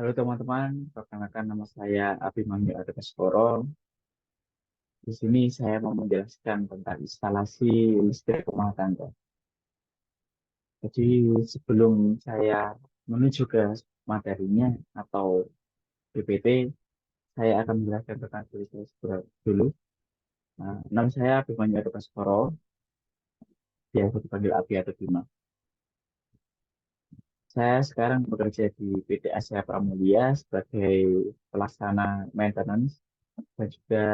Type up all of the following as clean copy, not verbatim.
Halo teman-teman, perkenalkan nama saya Abimanyu Adekasworo. Di sini saya mau menjelaskan tentang instalasi listrik rumah tangga. Jadi sebelum saya menuju ke materinya atau PPT, saya akan menjelaskan tentang diri saya dulu. Nah, nama saya Abimanyu Adekasworo, biasa dipanggil Abi atau Bima. Saya sekarang bekerja di PT Asia Pramudia sebagai pelaksana maintenance dan juga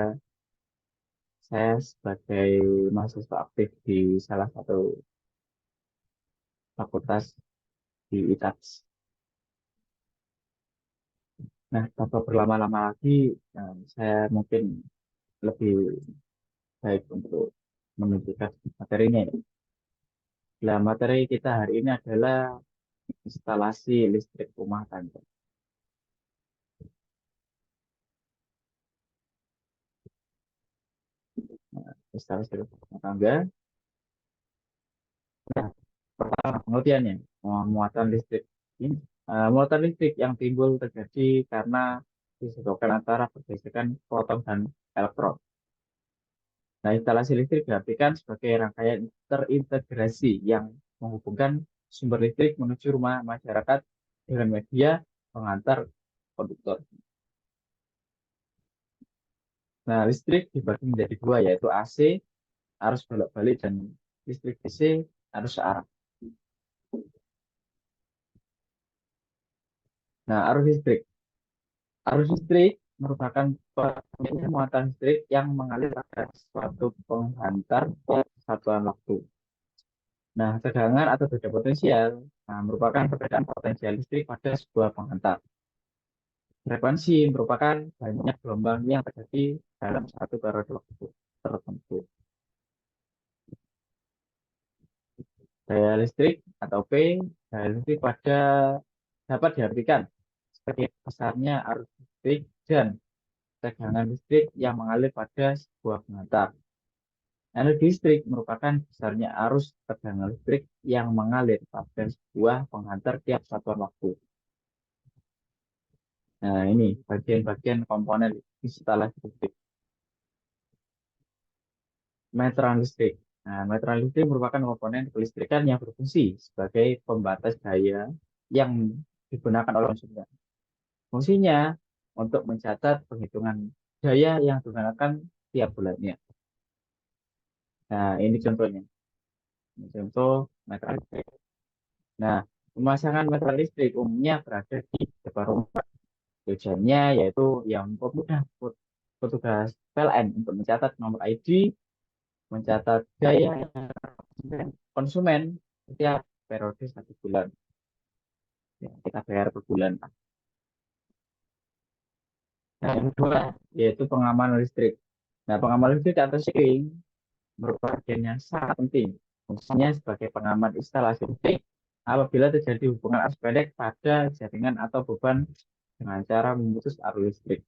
saya sebagai mahasiswa aktif di salah satu fakultas di ITAS. Nah, tanpa berlama-lama lagi, saya mungkin lebih baik untuk menunjukkan materinya. Nah, materi kita hari ini adalah instalasi listrik rumah tangga. Nah, instalasi listrik rumah tangga. Nah, pertama pengertiannya, muatan listrik ini, muatan listrik yang timbul terjadi karena disebabkan antara pergesekan proton dan elektron. Nah, instalasi listrik diartikan sebagai rangkaian terintegrasi yang menghubungkan sumber listrik menuju rumah masyarakat dengan media pengantar konduktor. Nah, listrik dibagi menjadi dua, yaitu AC, arus bolak-balik, dan listrik DC, arus searah. Nah, arus listrik. Arus listrik merupakan muatan listrik yang mengalir pada suatu penghantar satuan waktu. Nah, tegangan atau beda potensial merupakan perbedaan potensial listrik pada sebuah penghantar. Frekuensi merupakan banyak gelombang yang terjadi dalam satu periode waktu tertentu. Daya listrik atau P, daya listrik dapat diartikan sebagai besarnya arus listrik dan tegangan listrik yang mengalir pada sebuah penghantar. Energi listrik merupakan besarnya arus tegangan listrik yang mengalir pada sebuah penghantar tiap satuan waktu. Nah, ini bagian-bagian komponen instalasi listrik. Meteran listrik. Nah, meteran listrik merupakan komponen kelistrikan yang berfungsi sebagai pembatas daya yang digunakan oleh konsumen. Fungsinya untuk mencatat penghitungan daya yang digunakan tiap bulannya. Nah, ini contohnya. Ini contoh meteran listrik. Nah, pemasangan meteran listrik umumnya berada di depan rumah. Tujuannya yaitu yang mempermudah petugas PLN untuk mencatat nomor ID, mencatat daya konsumen setiap periode 1 bulan. Ya, kita bayar per bulan. Nah, yang kedua yaitu pengamanan listrik. Nah, pengamanan listrik atau shielding merupakan bagian yang sangat penting. Fungsinya sebagai pengaman instalasi listrik apabila terjadi hubungan arus pendek pada jaringan atau beban dengan cara memutus arus listrik.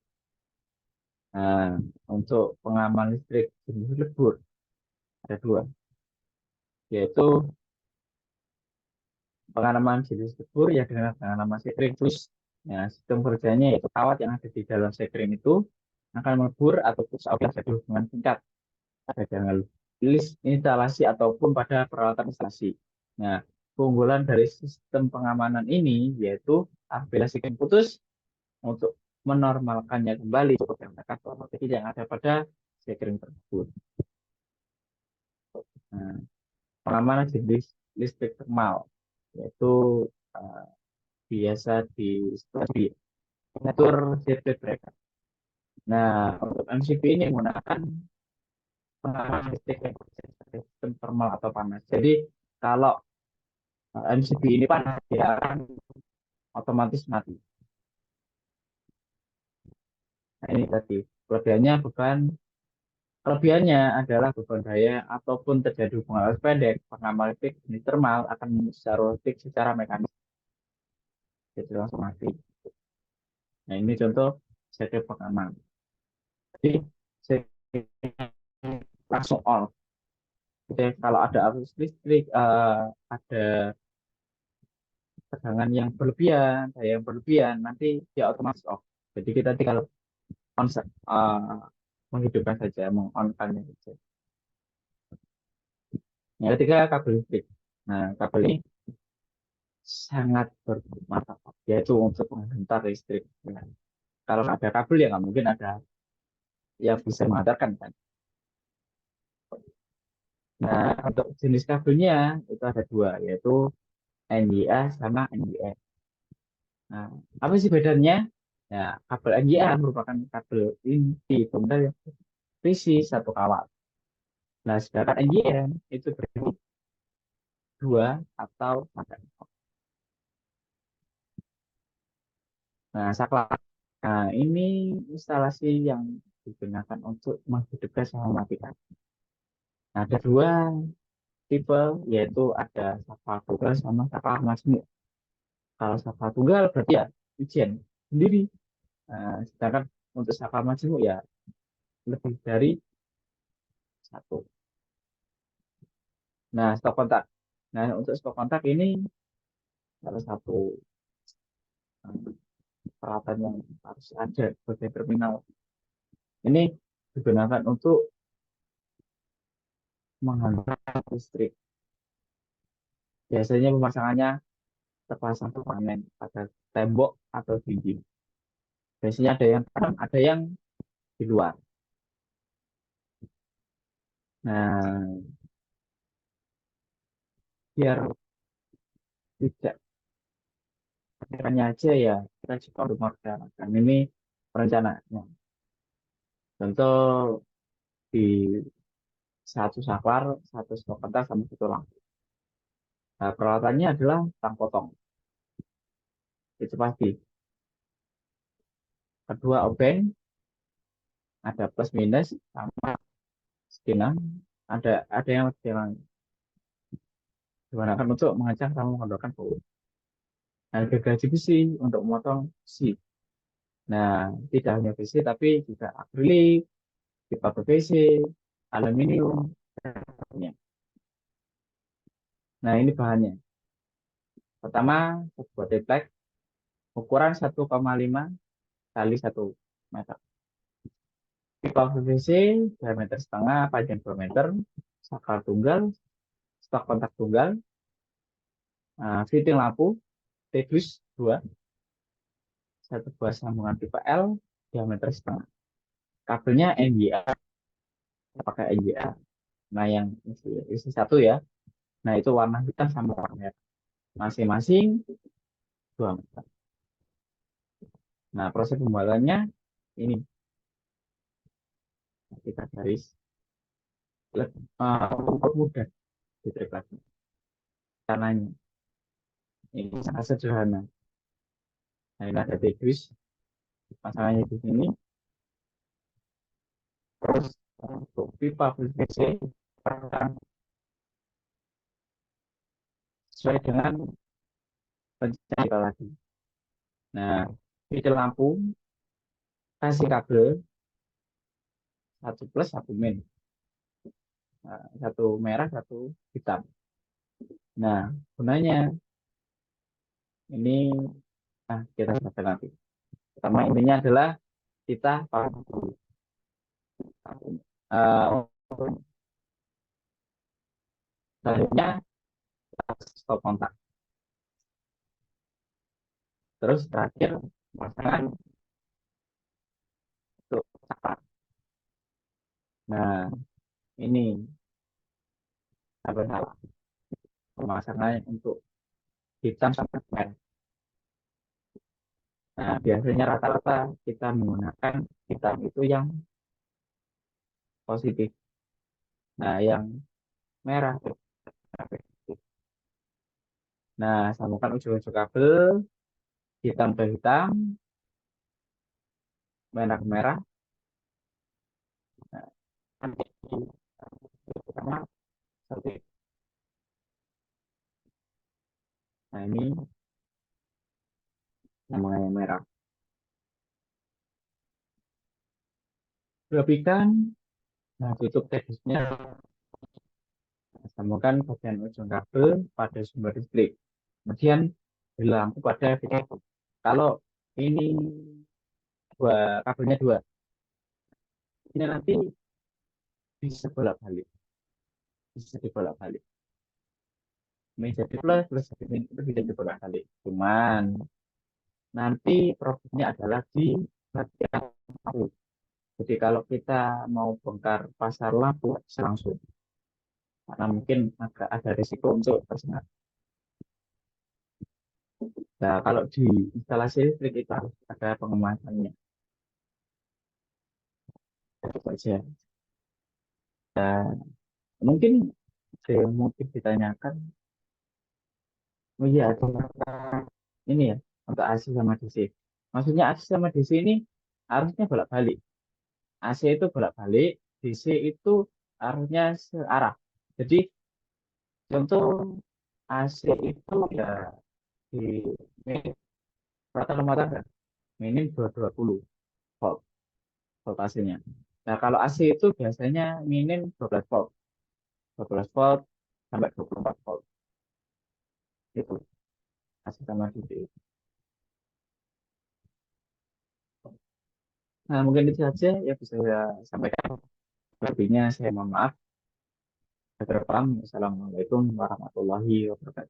Nah, untuk pengaman listrik jenis lebur ada dua, yaitu pengenalan jenis lebur yang dikenal dengan nama sekring plus. Ya, sistem kerjanya yaitu kawat yang ada di dalam sekring itu akan melebur atau putus apabila terjadi hubungan singkat pada jaringan list instalasi ataupun pada peralatan instalasi. Nah, keunggulan dari sistem pengamanan ini yaitu apabila sekring putus untuk menormalkannya kembali menggunakan proteksi yang ada pada sekring tersebut. Nah, pengamanan jenis listrik thermal yaitu uh, biasa di mengatur sirkuit breaker. Nah, untuk MCB ini menggunakan pengamanan listrik yang sistem thermal atau panas. Jadi, kalau MCB ini panas, dia akan otomatis mati. Nah, ini tadi. Kelebihannya adalah beban daya ataupun terjadi hubungan arus pendek, pengamal listrik jenis thermal akan menyusun listrik secara mekanis. Jadi langsung mati. Nah, ini contoh saya pengaman. Jadi, saya langsung on. Jadi kalau ada arus listrik, ada tegangan yang berlebihan, daya yang berlebihan, nanti dia otomatis off. Jadi kita tinggal on, menghidupkan saja, meng-on-kannya saja. Yang ketiga, kabel listrik. Nah, kabel ini sangat bermanfaat, yaitu untuk menghantar listrik. Nah, kalau nggak ada kabel ya nggak mungkin ada yang bisa menghantarkan kan. Nah, untuk jenis kabelnya itu ada dua, yaitu NYA sama NYF. Nah, apa sih bedanya? Ya, kabel NYA merupakan kabel inti tunggal yang berisi satu kawat. Nah, sedangkan NYM itu berisi dua atau ada. Nah, saklar. Nah, ini instalasi yang digunakan untuk menghidupkan sama mematikan. Nah, ada dua tipe, yaitu ada saklar tunggal sama saklar majemuk. Kalau saklar tunggal berarti ya ujian sendiri. Nah, sedangkan untuk saklar majemuk ya lebih dari satu. Nah, stok kontak. Nah, untuk stok kontak ini salah satu peralatan yang harus ada sebagai terminal. Ini digunakan untuk menghantar listrik. Biasanya pemasangannya terpasang permanen pada tembok atau dinding. Biasanya ada yang dalam, ada yang di luar. Nah, biar tidak pikirannya aja ya, kita coba untuk merencanakan ini perencanaannya. Contoh di satu saklar, satu stok kertas, sama satu lampu. Nah, peralatannya adalah tang potong. Itu pasti. Kedua obeng, ada plus minus, sama sekian. Ada yang lebih digunakan untuk mengencang sama mengendorkan baut. Nah, gergaji besi untuk memotong besi. Nah, tidak hanya besi tapi juga akrilik, pipa PVC, aluminium. Ya. Nah, ini bahannya. Pertama, sebuah triplek ukuran 1,5 kali 1 meter. Pipa PVC diameter setengah, panjang 2 meter, saklar tunggal, stok kontak tunggal, fitting lampu, T-dus 2, satu buah sambungan pipa L, diameter setengah. Kabelnya NYA, pakai NYA. Nah, yang isi satu ya. Nah, itu warna hitam sama warna merah. Masing-masing 2 meter. Nah, proses pembuatannya ini kita garis mudah di triplek. Caranya ini sangat sederhana. Nah, ini ada T-dus, pasangannya di sini. Terus untuk pipa PVC pasang sesuai dengan rencana kita lagi. Nah, fitur lampu kasih kabel satu plus satu min. Nah, satu merah, satu hitam. Nah, gunanya ini kita jelaskan nanti. Pertama intinya adalah kita paham dulu. Untuk selanjutnya stop kontak. Terus terakhir pasangan untuk saklar. Nah, ini sampai salah. Pemasangan untuk hitam sampai merah. Nah, biasanya rata-rata kita menggunakan hitam itu yang positif. Nah, yang merah itu negatif. Nah, sambungkan ujung-ujung kabel hitam ke hitam, merah ke merah. Nah, nanti pertama seperti itu. Nah, ini namanya merah. Rapikan, nah tutup teksnya, sambungkan bagian ujung kabel pada sumber listrik. Kemudian bilang kepada VKP, kalau ini kabelnya dua, ini nanti bisa bolak-balik, bisa dibolak-balik. Ini jadi plus, plus jadi minus itu bisa dibolak-balik. Cuman nanti problemnya adalah di bagian lampu. Jadi kalau kita mau bongkar pasar lampu bisa langsung, karena mungkin agak ada risiko untuk tersengat. Nah, kalau di instalasi listrik itu harus ada pengemasannya. Itu saja. Dan mungkin ada yang mungkin ditanyakan, oh iya ada masalah ini ya, untuk AC sama DC. Maksudnya AC sama DC ini harusnya bolak-balik. AC itu bolak-balik, DC itu harusnya searah. Jadi contoh AC itu ya di rata rumah tangga minim 220 volt voltasenya. Nah, kalau AC itu biasanya minim 12 volt, 12 volt sampai 24 volt. Itu AC sama DC. Nah, mungkin itu saja ya bisa saya sampaikan. Lebihnya saya mohon maaf. Saya paham. Assalamualaikum warahmatullahi wabarakatuh.